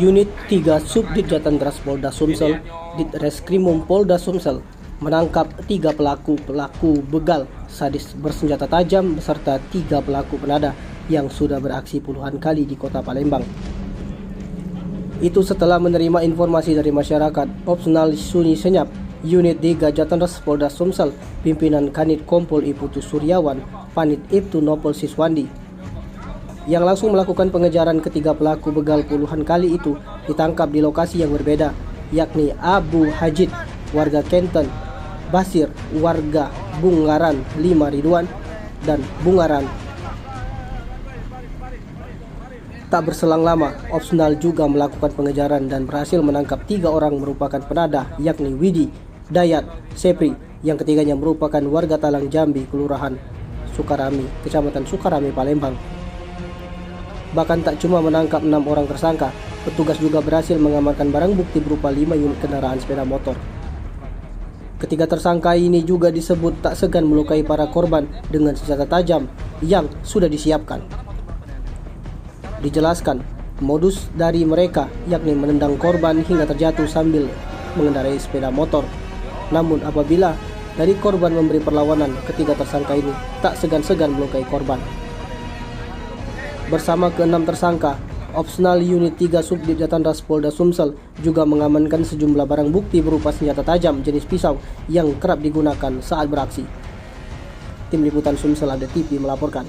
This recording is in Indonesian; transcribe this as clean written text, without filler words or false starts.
Unit 3 Subdit Jatantras Polda Sumsel, Ditreskrimum Polda Sumsel menangkap 3 pelaku begal sadis bersenjata tajam beserta 3 pelaku penada yang sudah beraksi puluhan kali di kota Palembang. Itu setelah menerima informasi dari masyarakat. Opsional Sunyi Senyap, Unit 3 Jatantras Polda Sumsel, pimpinan Kanit Kompol Iputu Suryawan, Panit Ibtu Nopol Siswandi, yang langsung melakukan pengejaran ketiga pelaku begal puluhan kali itu ditangkap di lokasi yang berbeda, yakni Abu Hajid, warga Kenten, Basir, warga Bungaran 5 Ridwan, dan Bungaran. Tak berselang lama, opsional juga melakukan pengejaran dan berhasil menangkap 3 orang merupakan penada, yakni Widi, Dayat, Sepri, yang ketiganya merupakan warga Talang Jambi, Kelurahan Sukarami, Kecamatan Sukarami, Palembang. Bahkan tak cuma menangkap 6 orang tersangka, petugas juga berhasil mengamankan barang bukti berupa 5 unit kendaraan sepeda motor. Ketiga tersangka ini juga disebut tak segan melukai para korban dengan senjata tajam yang sudah disiapkan. Dijelaskan, modus dari mereka yakni menendang korban hingga terjatuh sambil mengendarai sepeda motor. Namun apabila dari korban memberi perlawanan, ketiga tersangka ini tak segan-segan melukai korban. Bersama ke-6 tersangka, opsional Unit 3 Subdit Jatantras Polda Sumsel juga mengamankan sejumlah barang bukti berupa senjata tajam jenis pisau yang kerap digunakan saat beraksi. Tim Liputan Sumsel Update TV melaporkan.